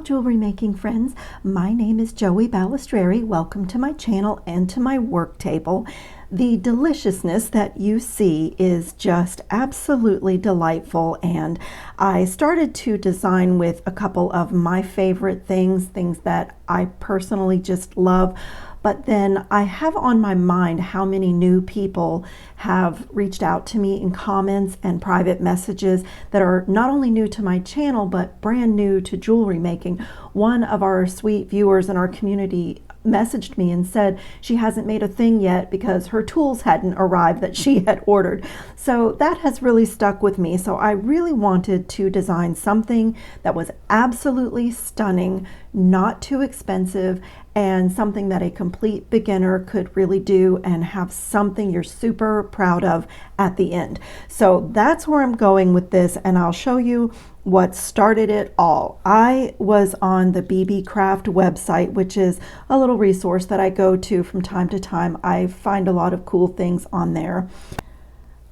jewelry making friends. My name is Joey Balistreri. Welcome to my channel and to my work table. The deliciousness that you see is just absolutely delightful, and I started to design with a couple of my favorite things that I personally just love. But then I have on my mind how many new people have reached out to me in comments and private messages that are not only new to my channel, but brand new to jewelry making. One of our sweet viewers in our community messaged me and said she hasn't made a thing yet because her tools hadn't arrived that she had ordered. So that has really stuck with me. So I really wanted to design something that was absolutely stunning, not too expensive, and something that a complete beginner could really do and have something you're super proud of at the end. So that's where I'm going with this, and I'll show you what started it all. I was on the BeeBee Craft website, which is a little resource that I go to from time to time. I find a lot of cool things on there.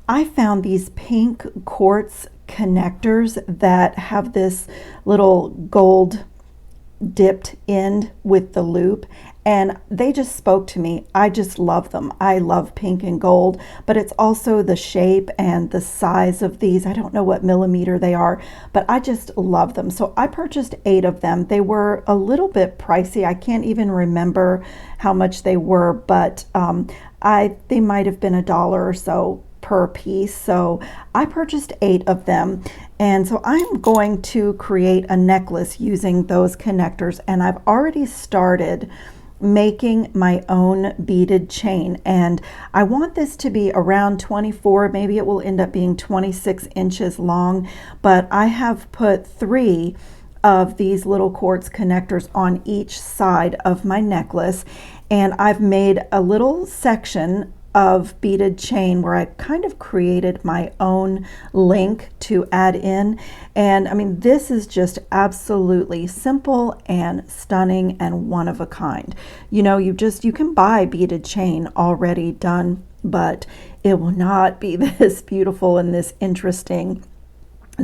I found these pink quartz connectors that have this little gold dipped end with the loop, and they just spoke to me. I just love them. I love pink and gold, but it's also the shape and the size of these. I don't know what millimeter they are, but I just love them. So I purchased 8 of them. They were a little bit pricey. I can't even remember how much they were, but they might have been $1 or so per piece. So I purchased 8 of them, and so I'm going to create a necklace using those connectors, and I've already started making my own beaded chain, and I want this to be around 24, maybe it will end up being 26 inches long, but I have put 3 of these little quartz connectors on each side of my necklace, and I've made a little section of beaded chain where I kind of created my own link to add in. And I mean, this is just absolutely simple and stunning and one of a kind. You know, you can buy beaded chain already done, but it will not be this beautiful and this interesting.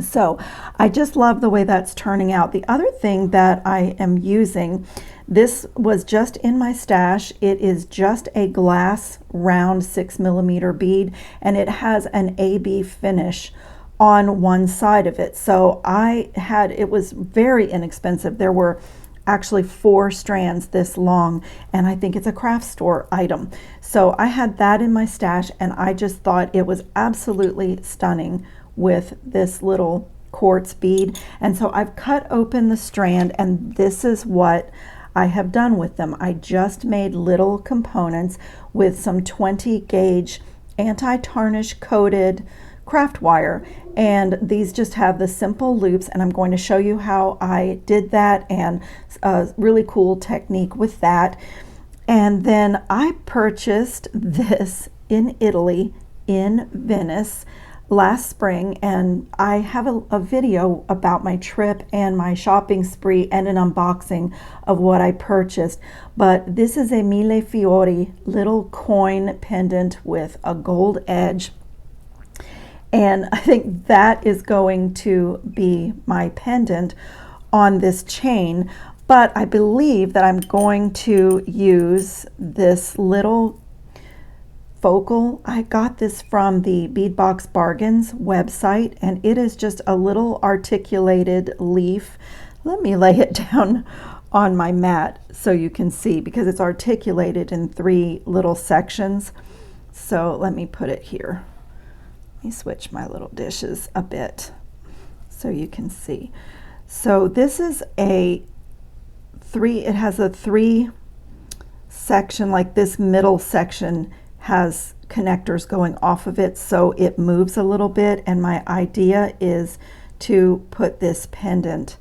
So I just love the way that's turning out. The other thing that I am using, this was just in my stash. It is just a glass round 6mm bead, and it has an AB finish on one side of it. So it was very inexpensive. There were actually 4 strands this long, and I think it's a craft store item. So I had that in my stash, and I just thought it was absolutely stunning with this little quartz bead. And so I've cut open the strand, and this is what I have done with them. I just made little components with some 20 gauge anti-tarnish coated craft wire, and these just have the simple loops, and I'm going to show you how I did that and a really cool technique with that. And then I purchased this in Italy, in Venice, last spring, and I have a video about my trip and my shopping spree and an unboxing of what I purchased. But this is a mille fiori little coin pendant with a gold edge, and I think that is going to be my pendant on this chain. But I believe that I'm going to use this little focal. I got this from the Bead Box Bargains website, and it is just a little articulated leaf. Let me lay it down on my mat so you can see, because it's articulated in 3 little sections. So let me put it here. Let me switch my little dishes a bit so you can see. So this is it has a 3 section, like this middle section has connectors going off of it, so it moves a little bit, and my idea is to put this pendant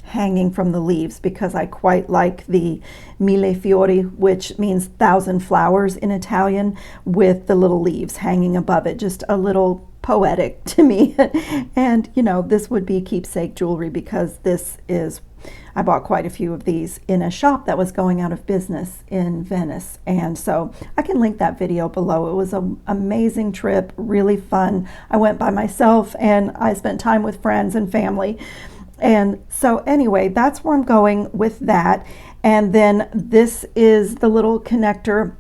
hanging from the leaves, because I quite like the mille fiori, which means 1,000 flowers in Italian, with the little leaves hanging above it. Just a little poetic to me. And you know, this would be keepsake jewelry, because I bought quite a few of these in a shop that was going out of business in Venice, and so I can link that video below. It was an amazing trip, really fun. I went by myself, and I spent time with friends and family, And so anyway, that's where I'm going with that. And then this is the little connector.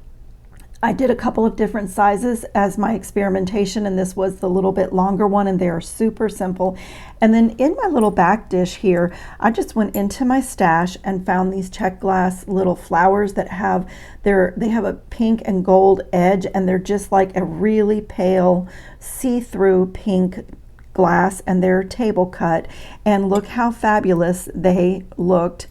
I did a couple of different sizes as my experimentation, and this was the little bit longer one, and they are super simple. And then in my little back dish here, I just went into my stash and found these check glass little flowers that have they have a pink and gold edge, and they're just like a really pale see-through pink glass, and they're table cut. And look how fabulous they looked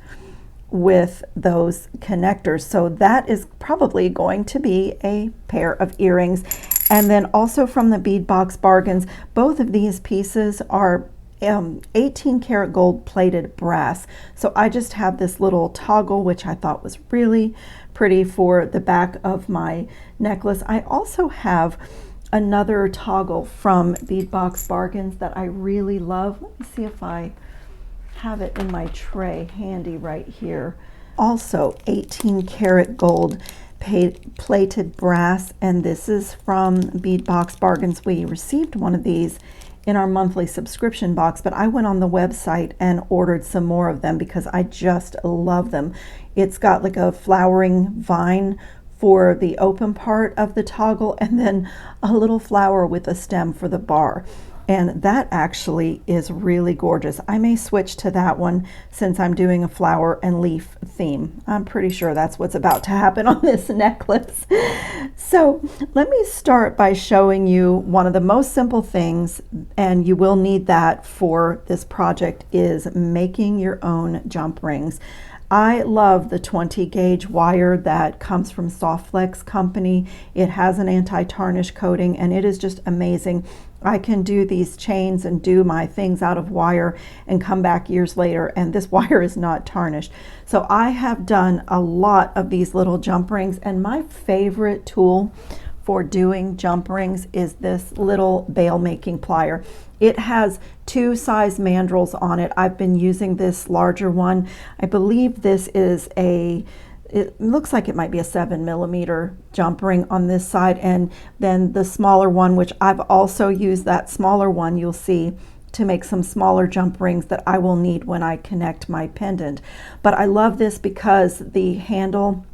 with those connectors. So that is probably going to be a pair of earrings. And then also from the Bead Box Bargains, both of these pieces are 18 karat gold plated brass. So I just have this little toggle, which I thought was really pretty for the back of my necklace. I also have another toggle from Bead Box Bargains that I really love. Let me see if I have it in my tray handy right here. Also 18 karat gold plated brass, and this is from Bead Box Bargains. We received one of these in our monthly subscription box, but I went on the website and ordered some more of them because I just love them. It's got like a flowering vine for the open part of the toggle, and then a little flower with a stem for the bar. And that actually is really gorgeous. I may switch to that one since I'm doing a flower and leaf theme. I'm pretty sure that's what's about to happen on this necklace. So let me start by showing you one of the most simple things, and you will need that for this project, is making your own jump rings. I love the 20 gauge wire that comes from Softflex company. It has an anti-tarnish coating, and it is just amazing. I can do these chains and do my things out of wire and come back years later, and this wire is not tarnished. So I have done a lot of these little jump rings, and my favorite tool for doing jump rings is this little bail making plier. It has 2 size mandrels on it. I've been using this larger one. I believe this is it looks like it might be a 7mm jump ring on this side, and then the smaller one, which I've also used that smaller one, you'll see, to make some smaller jump rings that I will need when I connect my pendant. But I love this because the handle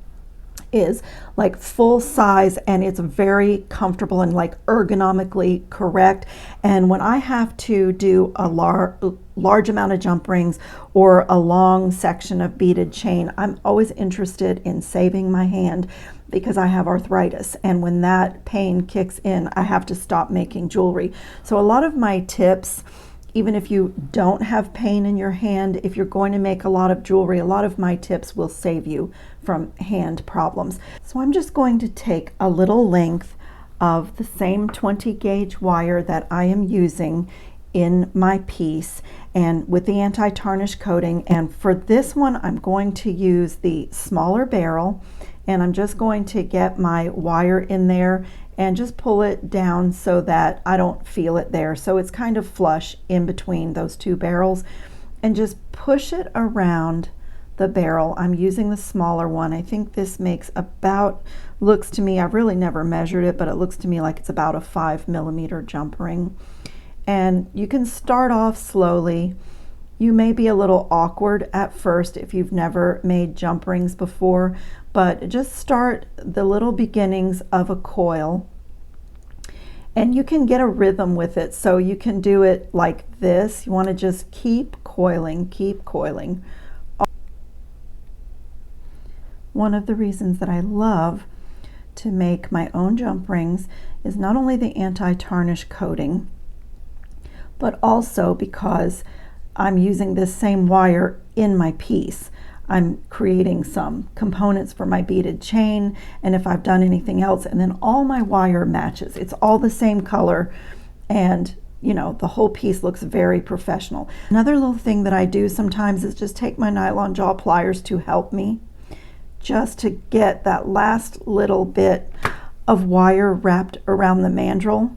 is like full size, and it's very comfortable and like ergonomically correct. And when I have to do a large amount of jump rings or a long section of beaded chain, I'm always interested in saving my hand because I have arthritis, and when that pain kicks in, I have to stop making jewelry. So a lot of my tips, even if you don't have pain in your hand, if you're going to make a lot of jewelry, a lot of my tips will save you from hand problems. So I'm just going to take a little length of the same 20 gauge wire that I am using in my piece, and with the anti-tarnish coating. And for this one, I'm going to use the smaller barrel, and I'm just going to get my wire in there and just pull it down so that I don't feel it there. So it's kind of flush in between those 2 barrels, and just push it around the barrel. I'm using the smaller one. I think this makes about, looks to me, I've really never measured it, but it looks to me like it's about a 5mm jump ring. And you can start off slowly. You may be a little awkward at first if you've never made jump rings before, but just start the little beginnings of a coil, and you can get a rhythm with it. So you can do it like this. You want to just keep coiling, keep coiling. One of the reasons that I love to make my own jump rings is not only the anti-tarnish coating, but also because I'm using this same wire in my piece. I'm creating some components for my beaded chain, and if I've done anything else, and then all my wire matches. It's all the same color, and you know, the whole piece looks very professional. Another little thing that I do sometimes is just take my nylon jaw pliers to help me, just to get that last little bit of wire wrapped around the mandrel,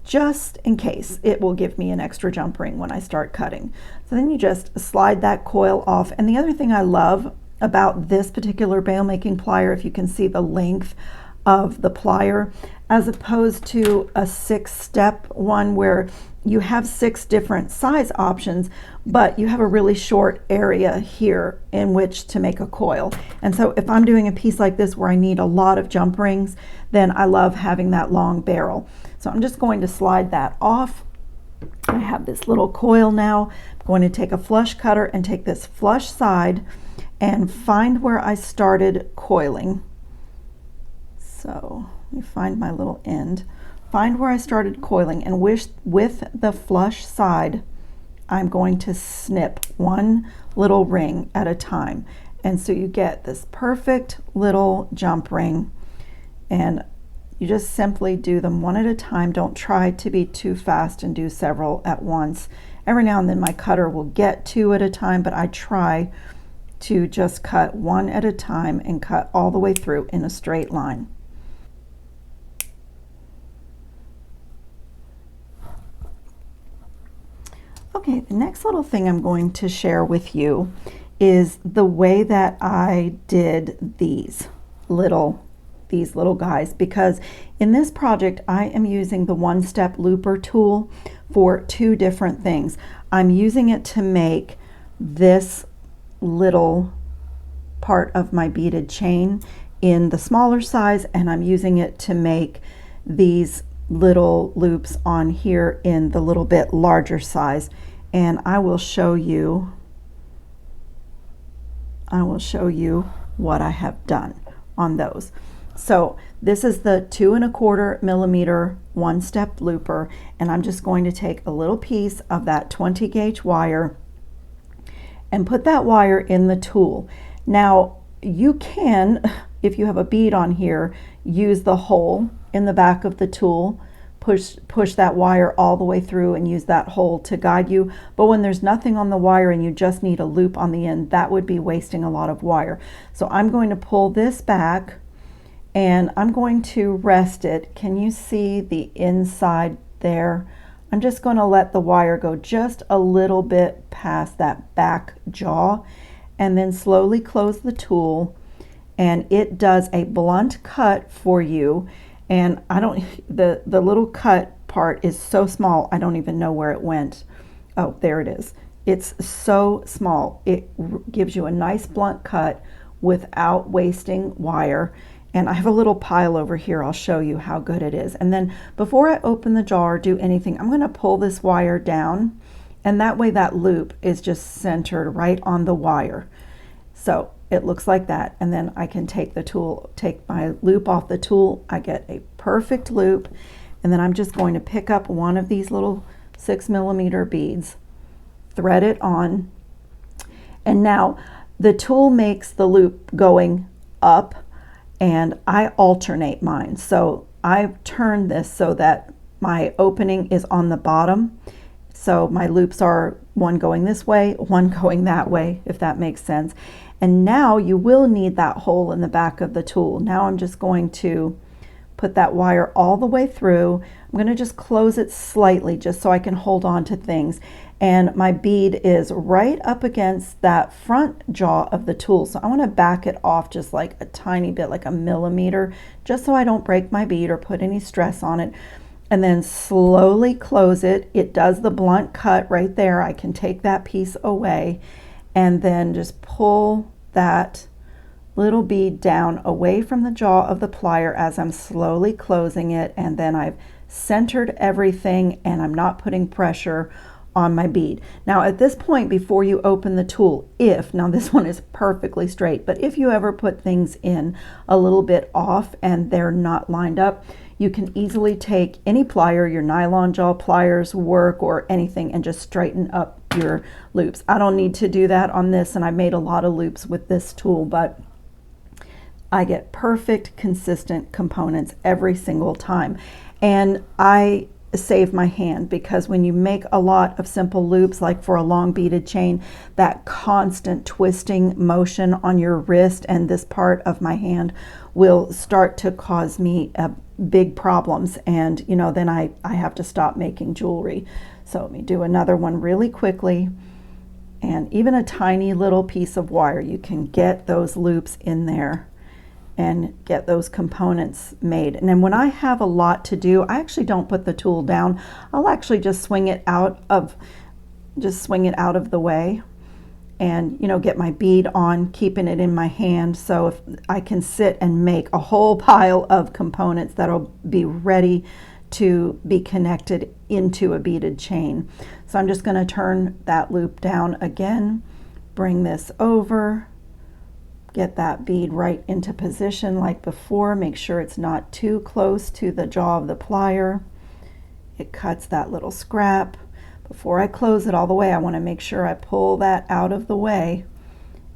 just in case. It will give me an extra jump ring when I start cutting. So then you just slide that coil off. And the other thing I love about this particular bail making plier, if you can see the length of the plier, as opposed to a 6-step one where you have 6 different size options, but you have a really short area here in which to make a coil. And so if I'm doing a piece like this where I need a lot of jump rings, then I love having that long barrel. So I'm just going to slide that off. I have this little coil now. I'm going to take a flush cutter and take this flush side and find where I started coiling. So let me find my little end. Find where I started coiling, and with the flush side, I'm going to snip one little ring at a time. And so you get this perfect little jump ring, and you just simply do them one at a time. Don't try to be too fast and do several at once. Every now and then my cutter will get 2 at a time, but I try to just cut 1 at a time and cut all the way through in a straight line. Okay, the next little thing I'm going to share with you is the way that I did these little guys, because in this project I am using the one-step looper tool for 2 different things. I'm using it to make this little part of my beaded chain in the smaller size, and I'm using it to make these little loops on here in the little bit larger size. And I will show you what I have done on those. So this is the 2 1/4 millimeter one-step looper, and I'm just going to take a little piece of that 20 gauge wire and put that wire in the tool. Now you can, if you have a bead on here, use the hole in the back of the tool, push that wire all the way through and use that hole to guide you. But when there's nothing on the wire and you just need a loop on the end, that would be wasting a lot of wire. So I'm going to pull this back and I'm going to rest it. Can you see the inside there? I'm just going to let the wire go just a little bit past that back jaw, and then slowly close the tool, and it does a blunt cut for you. And I don't, the little cut part is so small, I don't even know where it went. Oh, there it is. It's so small. It gives you a nice blunt cut without wasting wire. And I have a little pile over here. I'll show you how good it is. And then before I open the jar or do anything, I'm going to pull this wire down, and that way that loop is just centered right on the wire. So it looks like that, and then I can take my loop off the tool. I get a perfect loop, and then I'm just going to pick up one of these little 6 millimeter beads, thread it on, and now the tool makes the loop going up, and I alternate mine. So I've turned this so that my opening is on the bottom. So my loops are one going this way, one going that way, if that makes sense. And now you will need that hole in the back of the tool. Now I'm just going to put that wire all the way through. I'm going to just close it slightly just so I can hold on to things. And my bead is right up against that front jaw of the tool. So I want to back it off just like a tiny bit, like a millimeter, just so I don't break my bead or put any stress on it. And then slowly close it. It does the blunt cut right there. I can take that piece away and then just pull that little bead down away from the jaw of the plier as I'm slowly closing it, and then I've centered everything and I'm not putting pressure on my bead. Now at this point, before you open the tool, now this one is perfectly straight, but if you ever put things in a little bit off and they're not lined up, you can easily take any plier, your nylon jaw pliers work, or anything, and just straighten up your loops. I don't need to do that on this, and I made a lot of loops with this tool, but I get perfect, consistent components every single time. And I save my hand, because when you make a lot of simple loops, like for a long beaded chain, that constant twisting motion on your wrist and this part of my hand will start to cause me big problems, and then I have to stop making jewelry. So let me do another one really quickly. And even a tiny little piece of wire, you can get those loops in there and get those components made. And then when I have a lot to do, I actually don't put the tool down. I'll actually just swing it out of the way, and get my bead on, keeping it in my hand, so if I can sit and make a whole pile of components that'll be ready to be connected into a beaded chain. So I'm just going to turn that loop down again, bring this over, get that bead right into position like before, make sure it's not too close to the jaw of the plier. It cuts that little scrap. Before I close it all the way, I want to make sure I pull that out of the way,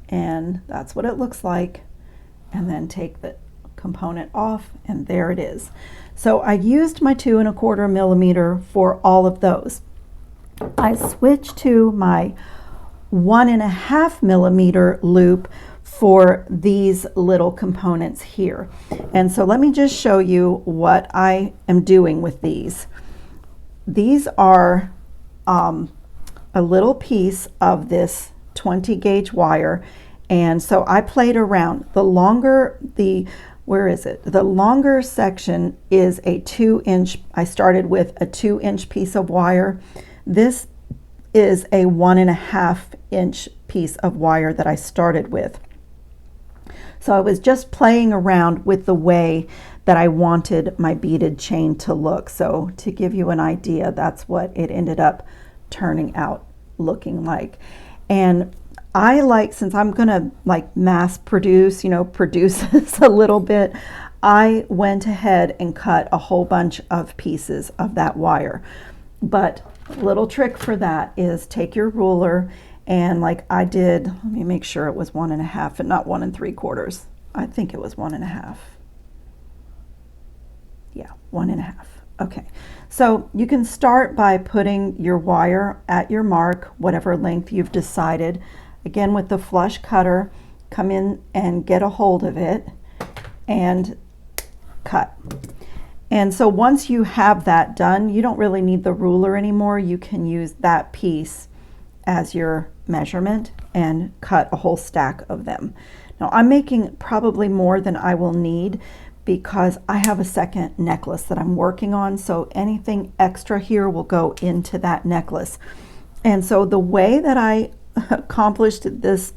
and that's what it looks like, and then take the component off, and there it is. So I used my 2 1/4 millimeter for all of those. I switched to my 1 1/2 millimeter loop for these little components here. And so let me just show you what I am doing with these. These are a little piece of this 20 gauge wire, and so I played around. The longer the longer section is a 2-inch. I started with a 2-inch piece of wire. This is a 1 1/2 inch piece of wire that I started with. So I was just playing around with the way that I wanted my beaded chain to look. So to give you an idea, that's what it ended up turning out looking like. And I like, since I'm gonna like mass produce, produce this a little bit, I went ahead and cut a whole bunch of pieces of that wire. But a little trick for that is take your ruler, and like I did, let me make sure it was 1 1/2 and not 1 3/4. I think it was 1 1/2. Yeah, 1 1/2. Okay, so you can start by putting your wire at your mark, whatever length you've decided. Again, with the flush cutter, come in and get a hold of it and cut. And so once you have that done, you don't really need the ruler anymore. You can use that piece as your measurement and cut a whole stack of them. Now I'm making probably more than I will need, because I have a second necklace that I'm working on, so anything extra here will go into that necklace. And so the way that I accomplished this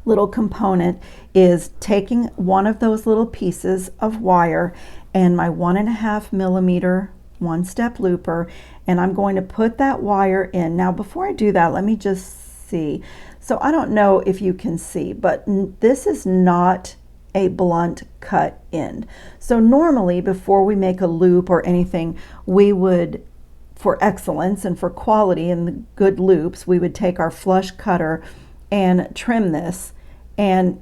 little component is taking one of those little pieces of wire and my 1 1/2 millimeter 1-step looper, and I'm going to put that wire in. Now before I do that, let me just see. So I don't know if you can see, but this is not a blunt cut end. So normally before we make a loop or anything, we would, for excellence and for quality and the good loops, we would take our flush cutter and trim this and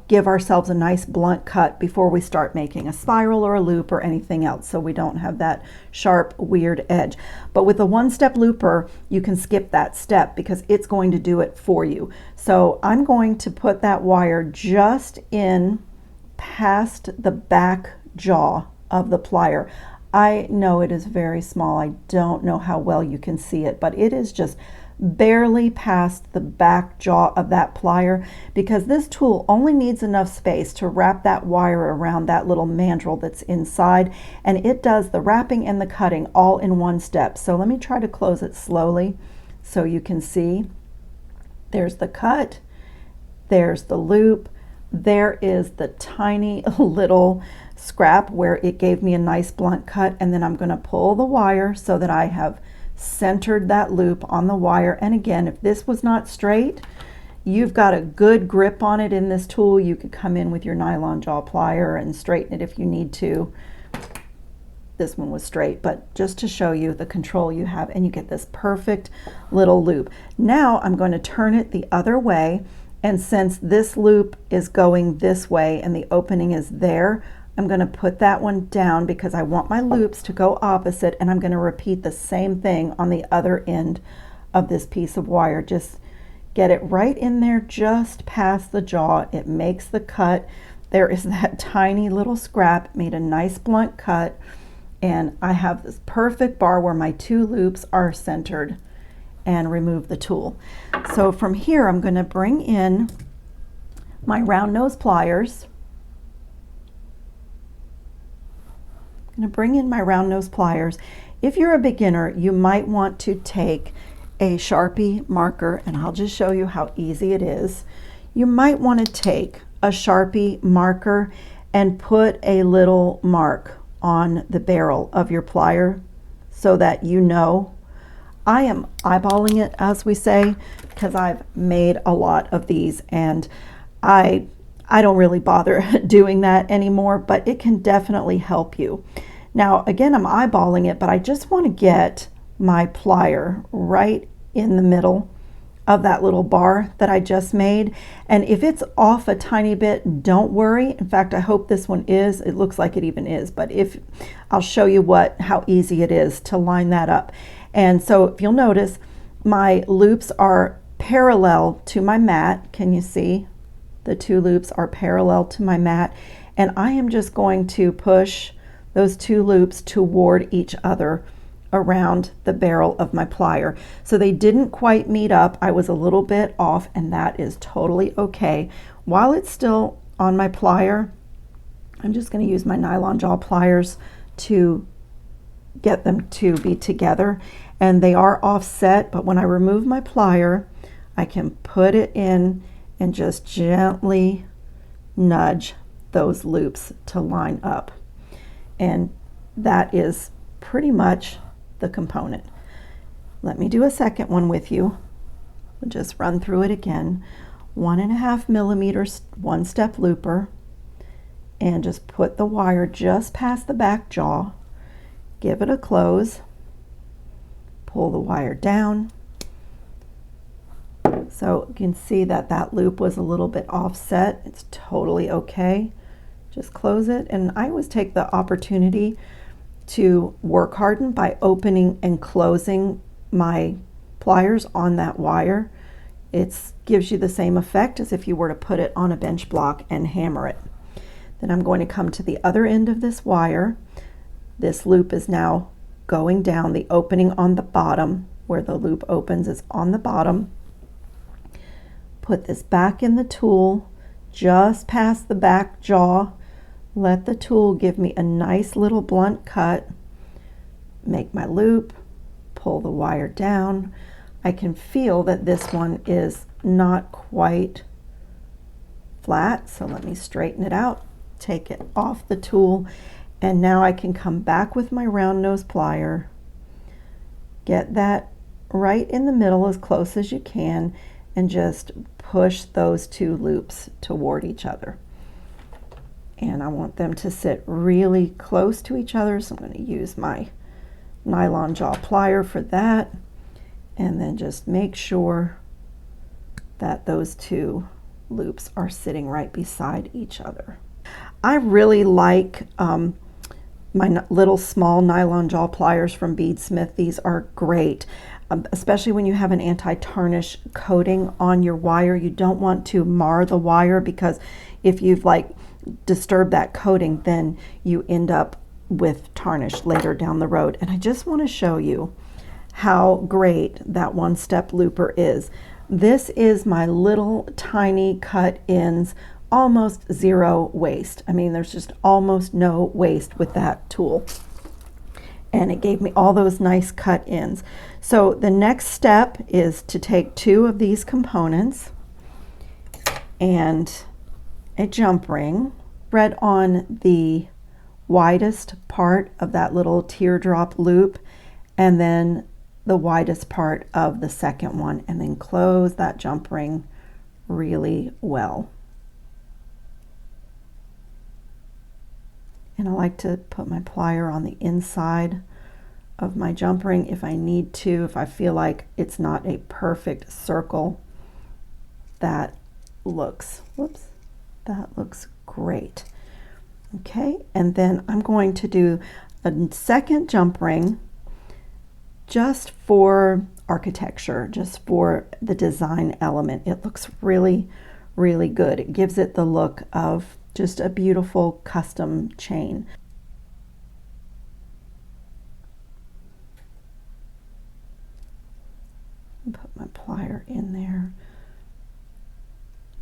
give ourselves a nice blunt cut before we start making a spiral or a loop or anything else, so we don't have that sharp weird edge. But with a 1-step looper, you can skip that step because it's going to do it for you. So I'm going to put that wire just in past the back jaw of the plier. I know it is very small. I don't know how well you can see it, but it is just barely past the back jaw of that plier, because this tool only needs enough space to wrap that wire around that little mandrel that's inside, and it does the wrapping and the cutting all in one step. So let me try to close it slowly so you can see. There's the cut, there's the loop, there is the tiny little scrap where it gave me a nice blunt cut, and then I'm going to pull the wire so that I have centered that loop on the wire. And again, if this was not straight, you've got a good grip on it in this tool. You could come in with your nylon jaw plier and straighten it if you need to. This one was straight, but just to show you the control you have, and you get this perfect little loop. Now I'm going to turn it the other way, and since this loop is going this way and the opening is there, I'm going to put that one down because I want my loops to go opposite, and I'm going to repeat the same thing on the other end of this piece of wire. Just get it right in there just past the jaw. It makes the cut. There is that tiny little scrap, made a nice blunt cut, and I have this perfect bar where my two loops are centered, and remove the tool. So from here I'm going to bring in my round nose pliers, I'm going to bring in my round nose pliers. If you're a beginner, you might want to take a Sharpie marker, and I'll just show you how easy it is. You might want to take a Sharpie marker and put a little mark on the barrel of your plier so that you know. I am eyeballing it, as we say, because I've made a lot of these, and I don't really bother doing that anymore, but it can definitely help you. Now, again, I'm eyeballing it, but I just want to get my plier right in the middle of that little bar that I just made. And if it's off a tiny bit, don't worry. In fact, I hope this one is. It looks like it even is, but if I'll show you how easy it is to line that up. And so if you'll notice, my loops are parallel to my mat. Can you see? The two loops are parallel to my mat, and I am just going to push those two loops toward each other around the barrel of my plier. So they didn't quite meet up. I was a little bit off, and that is totally okay. While it's still on my plier, I'm just going to use my nylon jaw pliers to get them to be together. And they are offset, but when I remove my plier, I can put it in and just gently nudge those loops to line up. And that is pretty much the component. Let me do a second one with you. We'll just run through it again. 1.5 millimeters one-step looper, and just put the wire just past the back jaw. Give it a close. Pull the wire down. So you can see that that loop was a little bit offset. It's totally okay. Just close it. And I always take the opportunity to work harden by opening and closing my pliers on that wire. It gives you the same effect as if you were to put it on a bench block and hammer it. Then I'm going to come to the other end of this wire. This loop is now going down. The opening on the bottom, where the loop opens, is on the bottom. Put this back in the tool, just past the back jaw. Let the tool give me a nice little blunt cut. Make my loop, pull the wire down. I can feel that this one is not quite flat, so let me straighten it out, take it off the tool, and now I can come back with my round nose plier, get that right in the middle as close as you can, and just push those two loops toward each other. And I want them to sit really close to each other, so I'm going to use my nylon jaw plier for that, and then just make sure that those two loops are sitting right beside each other. I really like my little small nylon jaw pliers from Beadsmith. These are great, especially when you have an anti-tarnish coating on your wire. You don't want to mar the wire, because if you've disturbed that coating, then you end up with tarnish later down the road. And I just want to show you how great that one-step looper is. This is my little tiny cut ends, almost zero waste. I mean, there's just almost no waste with that tool. And it gave me all those nice cut ends. So the next step is to take two of these components and a jump ring, thread on the widest part of that little teardrop loop, and then the widest part of the second one, and then close that jump ring really well. And I like to put my plier on the inside of my jump ring if I need to, if I feel like it's not a perfect circle. That looks, whoops, that looks great. Okay, and then I'm going to do a second jump ring just for architecture, just for the design element. It looks really, really good. It gives it the look of just a beautiful custom chain. Put my plier in there,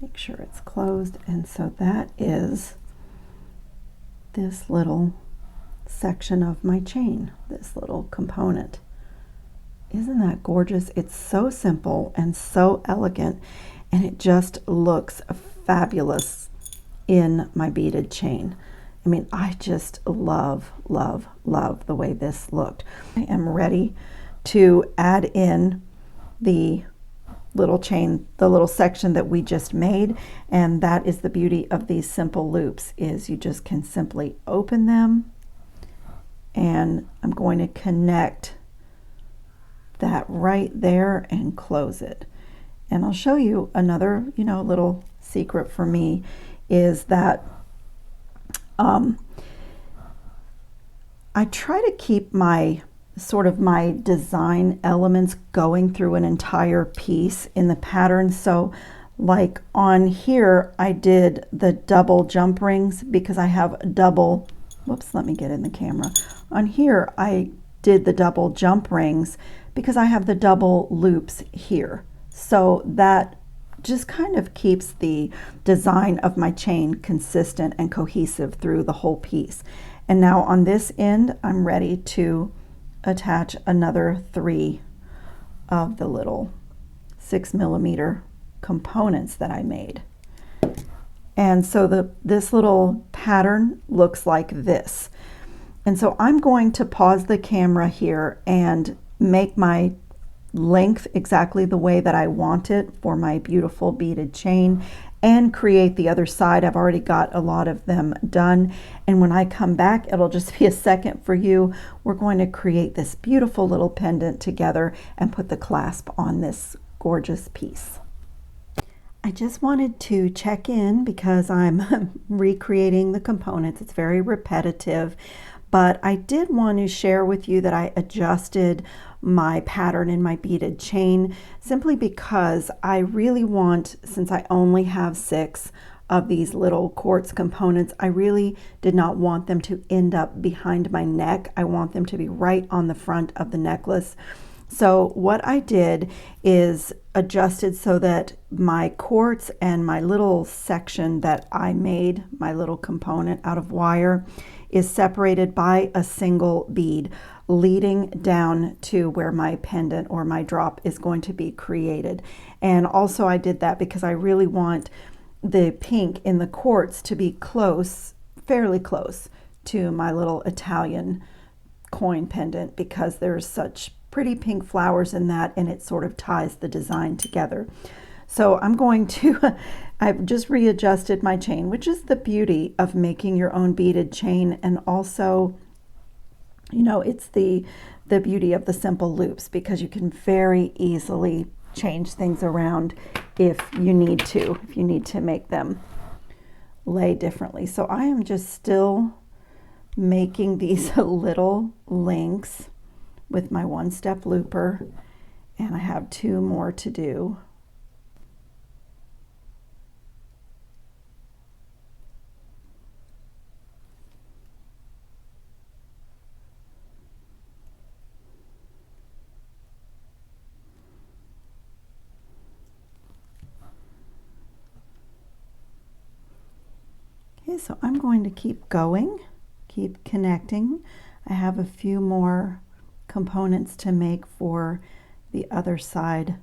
make sure it's closed, and so that is this little section of my chain, this little component. Isn't that gorgeous? It's so simple and so elegant, and it just looks fabulous in my beaded chain. I mean, I just love, love, love the way this looked. I am ready to add in the little chain, the little section that we just made, and that is the beauty of these simple loops, is you just can simply open them, and I'm going to connect that right there and close it. And I'll show you another, little secret for me is that I try to keep my my design elements going through an entire piece in the pattern. So like on here, I did the double jump rings because I have double, whoops, let me get in the camera. On here, I did the double jump rings because I have the double loops here. So that just kind of keeps the design of my chain consistent and cohesive through the whole piece. And now on this end, I'm ready to attach another 3 of the little 6mm components that I made. And so this little pattern looks like this. And so I'm going to pause the camera here and make my length exactly the way that I want it for my beautiful beaded chain and create the other side. I've already got a lot of them done, and when I come back, it'll just be a second for you. We're going to create this beautiful little pendant together and put the clasp on this gorgeous piece. I just wanted to check in because I'm recreating the components. It's very repetitive, but I did want to share with you that I adjusted my pattern in my beaded chain simply because I really want, since I only have 6 of these little quartz components, I really did not want them to end up behind my neck. I want them to be right on the front of the necklace. So what I did is adjusted so that my quartz and my little section that I made, my little component out of wire, is separated by a single bead leading down to where my pendant or my drop is going to be created. And also I did that because I really want the pink in the quartz to be close, fairly close to my little Italian coin pendant, because there's such pretty pink flowers in that, and it sort of ties the design together. So I'm going to, I've just readjusted my chain, which is the beauty of making your own beaded chain. And also, it's the beauty of the simple loops, because you can very easily change things around if you need to make them lay differently. So I am just still making these little links with my 1-step looper, and I have 2 more to do. Okay, so I'm going to keep going, keep connecting. I have a few more components to make for the other side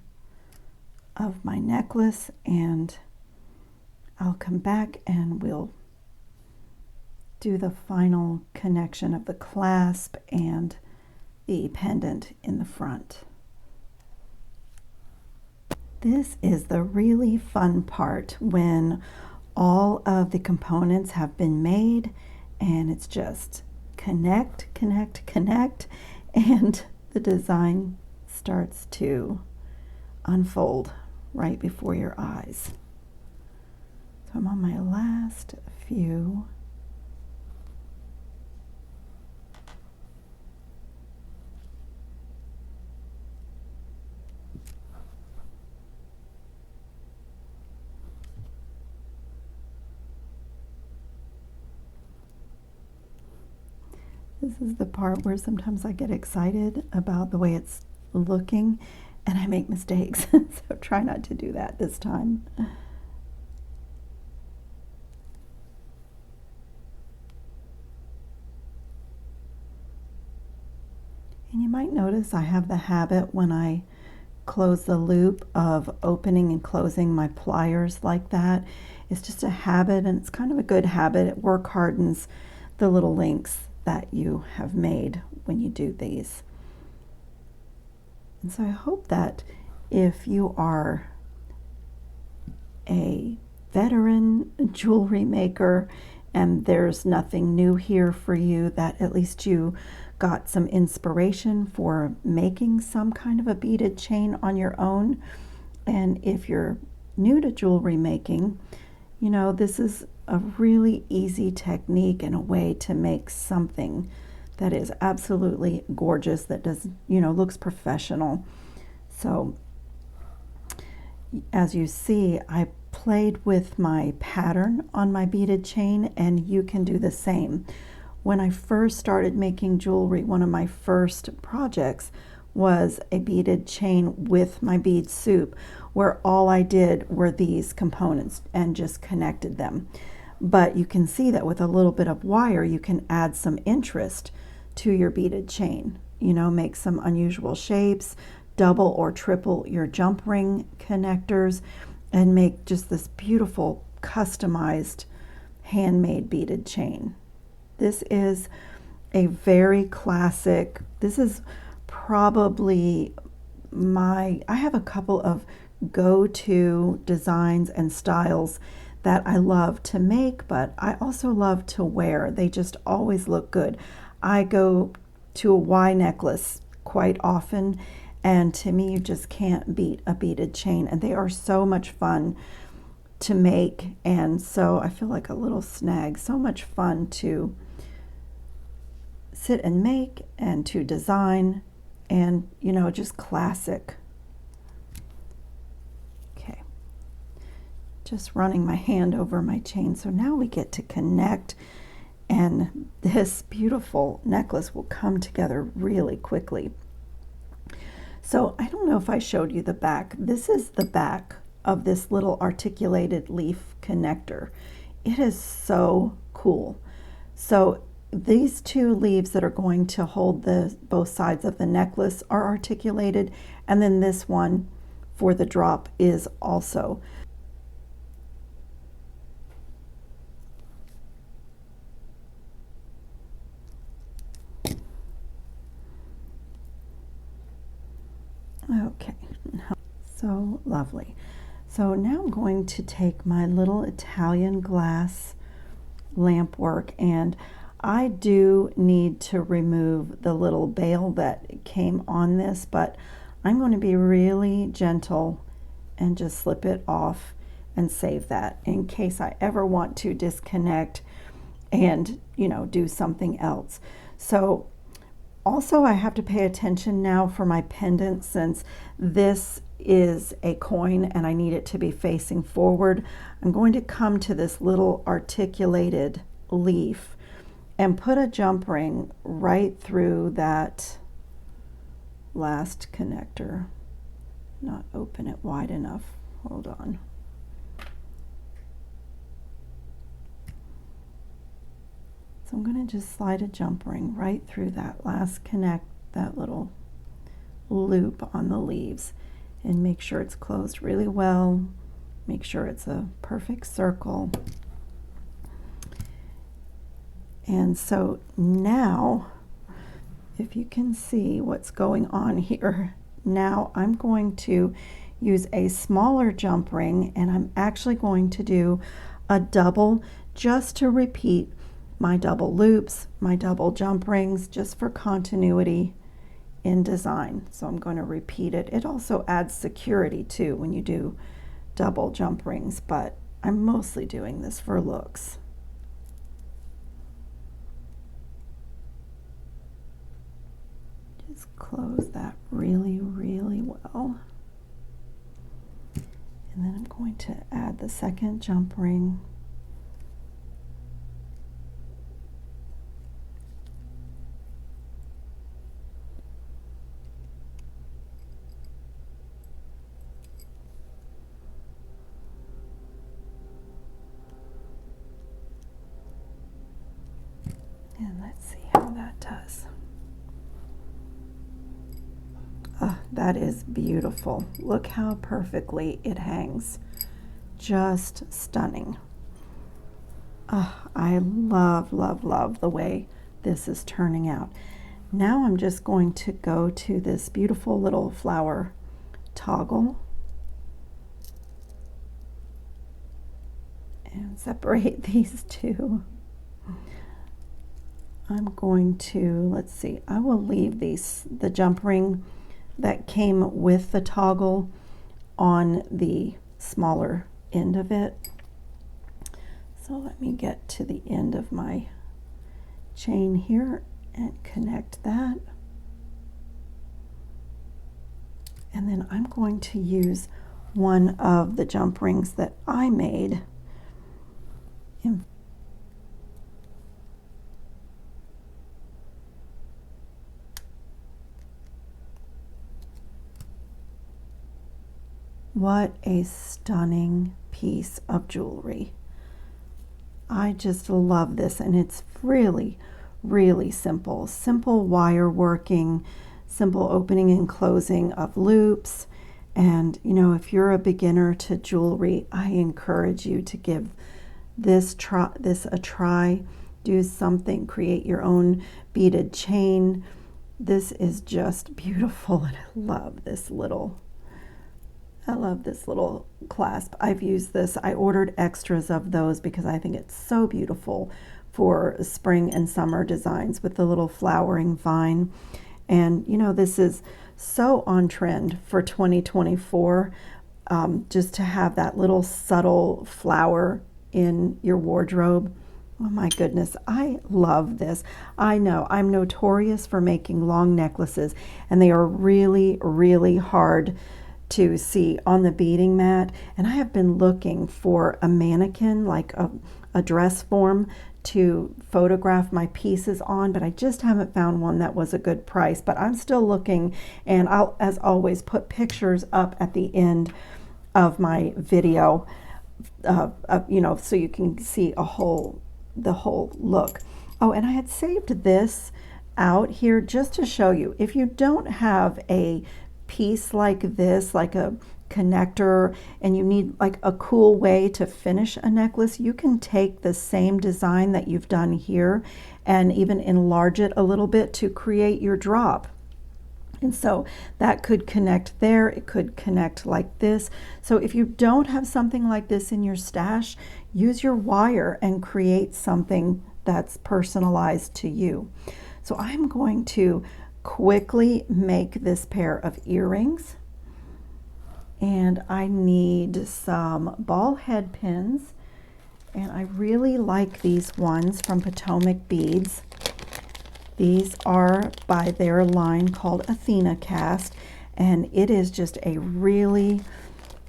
of my necklace, and I'll come back and we'll do the final connection of the clasp and the pendant in the front. This is the really fun part, when all of the components have been made and it's just connect, connect, connect, and the design starts to unfold right before your eyes. So I'm on my last few. This is the part where sometimes I get excited about the way it's looking and I make mistakes. So try not to do that this time. And you might notice I have the habit when I close the loop of opening and closing my pliers like that. It's just a habit, and it's kind of a good habit. It work hardens the little links that you have made when you do these. And so I hope that if you are a veteran jewelry maker and there's nothing new here for you, that at least you got some inspiration for making some kind of a beaded chain on your own. And if you're new to jewelry making, you know, this is a really easy technique and a way to make something that is absolutely gorgeous, that does, you know, looks professional. So as you see, I played with my pattern on my beaded chain, and you can do the same. When I first started making jewelry, one of my first projects was a beaded chain with my bead soup, where all I did were these components and just connected them. But you can see that with a little bit of wire, you can add some interest to your beaded chain. You know, make some unusual shapes, double or triple your jump ring connectors, and make just this beautiful customized handmade beaded chain. This is a very classic, this is probably I have a couple of go-to designs and styles that I love to make, but I also love to wear. They just always look good. I go to a Y necklace quite often, and to me, you just can't beat a beaded chain, and they are so much fun to make. And so I feel like a little snag, so much fun to sit and make and to design, and you know, just classic. Okay, just running my hand over my chain. So now we get to connect, and this beautiful necklace will come together really quickly. So I don't know if I showed you the back. This is the back of this little articulated leaf connector. It is so cool. So these two leaves that are going to hold both sides of the necklace are articulated, and then this one for the drop is also. Okay, so lovely. So now I'm going to take my little Italian glass lamp work, and I do need to remove the little bail that came on this, but I'm going to be really gentle and just slip it off and save that in case I ever want to disconnect and, you know, do something else. So also, I have to pay attention now for my pendant, since this is a coin and I need it to be facing forward. I'm going to come to this little articulated leaf and put a jump ring right through that last connector. Not open it wide enough. Hold on. So I'm going to just slide a jump ring right through that last that little loop on the leaves, and make sure it's closed really well. Make sure it's a perfect circle. And so now, if you can see what's going on here, now I'm going to use a smaller jump ring, and I'm actually going to do a double just to repeat my double loops, my double jump rings, just for continuity in design. So I'm going to repeat it. It also adds security too when you do double jump rings, but I'm mostly doing this for looks. Just close that really, really well. And then I'm going to add the second jump ring. And let's see how that does. That is beautiful. Look how perfectly it hangs. Just stunning. I love, love, love the way this is turning out. Now I'm just going to go to this beautiful little flower toggle and separate these two. I'm going to, let's see, I will leave the jump ring that came with the toggle on the smaller end of it. So let me get to the end of my chain here and connect that. And then I'm going to use one of the jump rings that I made. What a stunning piece of jewelry. I just love this, and it's really, really simple. Simple wire working, simple opening and closing of loops. And you know, if you're a beginner to jewelry, I encourage you to give this a try. Do something, create your own beaded chain. This is just beautiful, and I love this little clasp. I've used this. I ordered extras of those because I think it's so beautiful for spring and summer designs with the little flowering vine. And you know, this is so on trend for 2024, just to have that little subtle flower in your wardrobe. Oh my goodness, I love this. I know I'm notorious for making long necklaces, and they are really, really hard to see on the beading mat, and I have been looking for a mannequin, like a dress form, to photograph my pieces on, but I just haven't found one that was a good price. But I'm still looking, and I'll, as always, put pictures up at the end of my video, you know, so you can see the whole look. Oh, and I had saved this out here just to show you, if you don't have a piece like this, like a connector, and you need like a cool way to finish a necklace, you can take the same design that you've done here and even enlarge it a little bit to create your drop. And so that could connect there, it could connect like this. So if you don't have something like this in your stash, use your wire and create something that's personalized to you. So I'm going to quickly make this pair of earrings, and I need some ball head pins, and I really like these ones from Potomac Beads. These are by their line called Athena Cast, and it is just a really,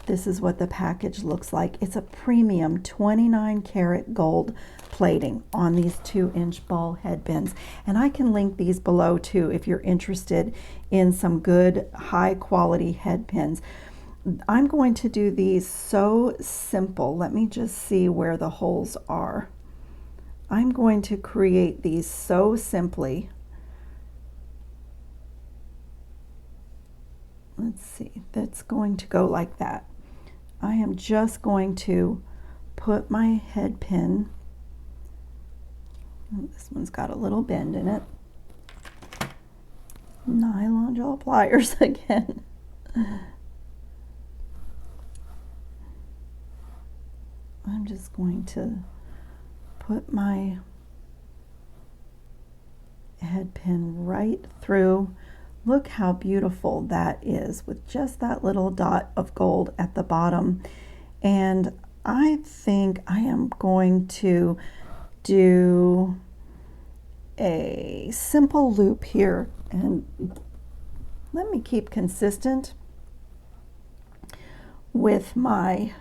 this is what the package looks like. It's a premium 29 karat gold plating on these 2-inch ball head pins, and I can link these below too if you're interested in some good high quality head pins. I'm going to do these so simple. Let me just see where the holes are. I'm going to create these so simply. Let's see, that's going to go like that. I am just going to put my head pin, this one's got a little bend in it, nylon jaw pliers again. I'm just going to put my head pin right through. Look how beautiful that is with just that little dot of gold at the bottom. And I think I am going to do a simple loop here, and let me keep consistent with my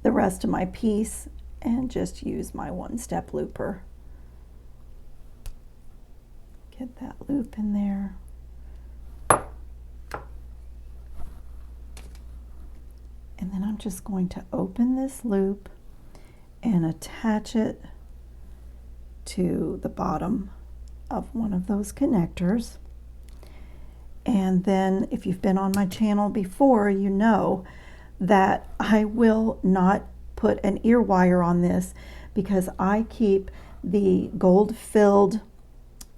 the rest of my piece and just use my one-step looper. Get that loop in there. And then I'm just going to open this loop and attach it to the bottom of one of those connectors. And then if you've been on my channel before, you know that I will not put an ear wire on this because I keep the gold filled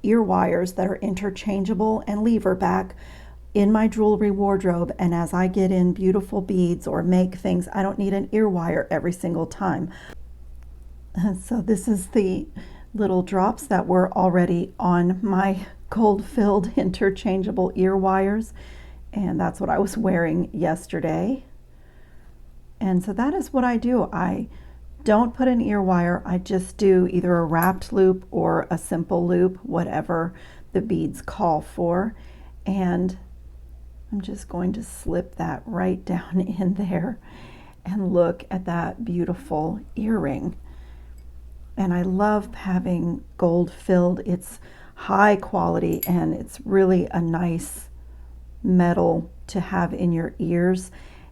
ear wires that are interchangeable and lever back in my jewelry wardrobe, and as I get in beautiful beads or make things, I don't need an ear wire every single time. So this is the little drops that were already on my gold filled interchangeable ear wires, and that's what I was wearing yesterday. And so that is what I do. I don't put an ear wire, I just do either a wrapped loop or a simple loop, whatever the beads call for. And I'm just going to slip that right down in there, and look at that beautiful earring. And I love having gold filled. It's high quality and it's really a nice metal to have in your ears.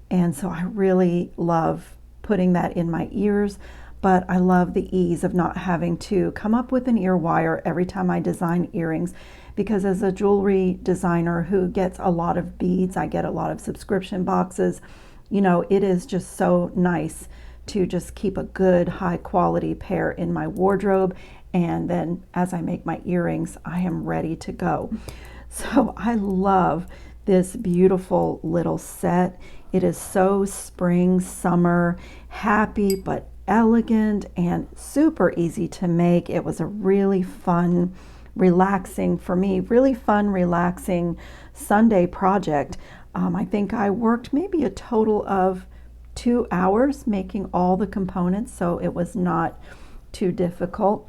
And so I really love putting that in my ears, but I love the ease of not having to come up with an ear wire every time I design earrings, because as a jewelry designer who gets a lot of beads, I get a lot of subscription boxes, you know, it is just so nice to just keep a good high quality pair in my wardrobe, and then as I make my earrings, I am ready to go. So I love this beautiful little set. It is so spring, summer, happy but elegant and super easy to make. It was a really fun, relaxing, for me, really fun, relaxing Sunday project. I think I worked maybe a total of 2 hours making all the components, so it was not too difficult.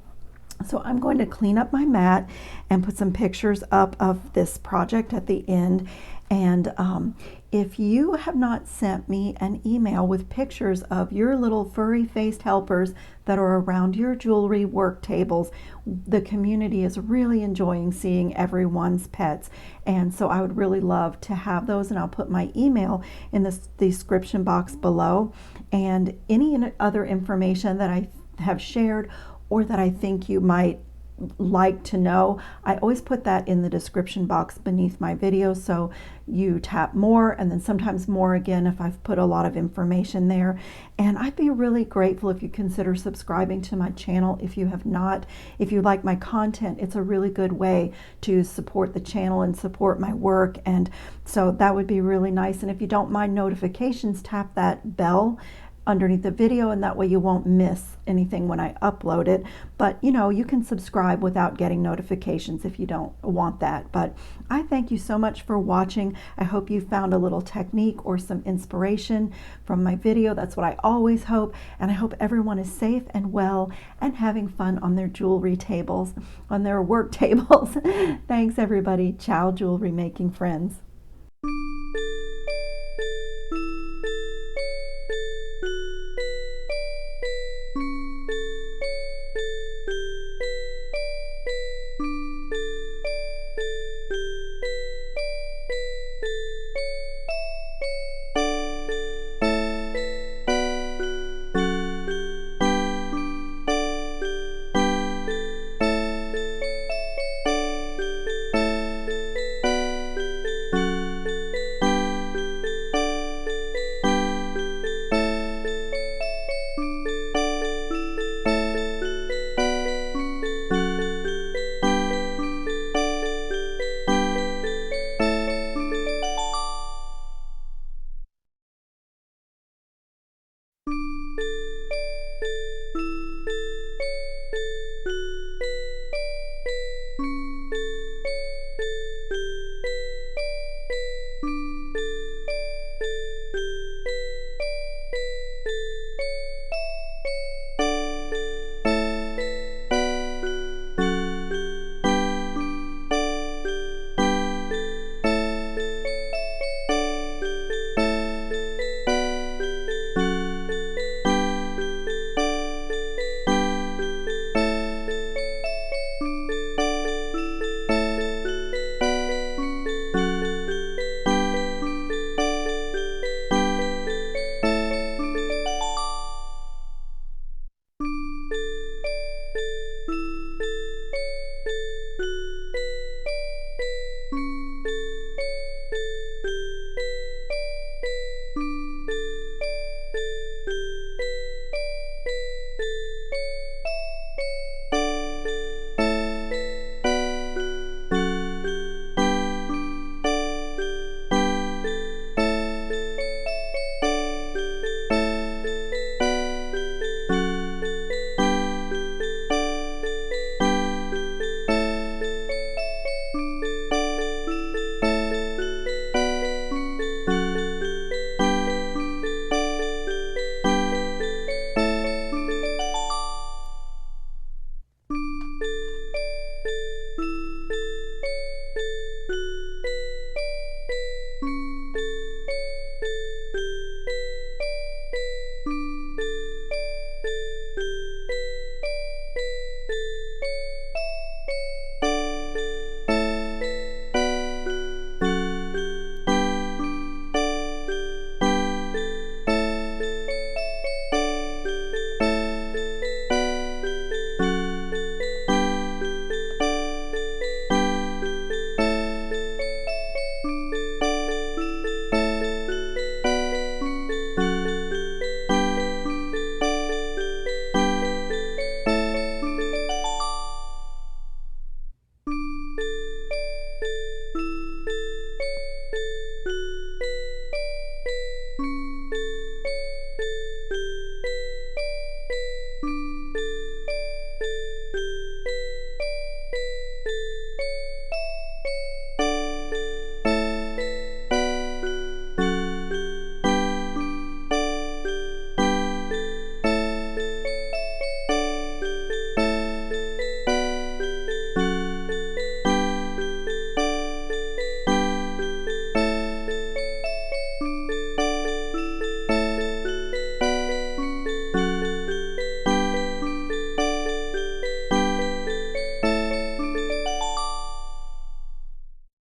So I'm going to clean up my mat and put some pictures up of this project at the end. And if you have not sent me an email with pictures of your little furry faced helpers that are around your jewelry work tables, the community is really enjoying seeing everyone's pets. And so I would really love to have those, and I'll put my email in the description box below. And any other information that I have shared or that I think you might like to know, I always put that in the description box beneath my video, so you tap more and then sometimes more again if I've put a lot of information there. And I'd be really grateful if you consider subscribing to my channel if you have not. If you like my content, it's a really good way to support the channel and support my work, and so that would be really nice. And if you don't mind notifications, tap that bell underneath the video, and that way you won't miss anything when I upload it. But you know, you can subscribe without getting notifications if you don't want that. But I thank you so much for watching. I hope you found a little technique or some inspiration from my video. That's what I always hope. And I hope everyone is safe and well and having fun on their jewelry tables, on their work tables. Thanks everybody. Ciao, jewelry making friends.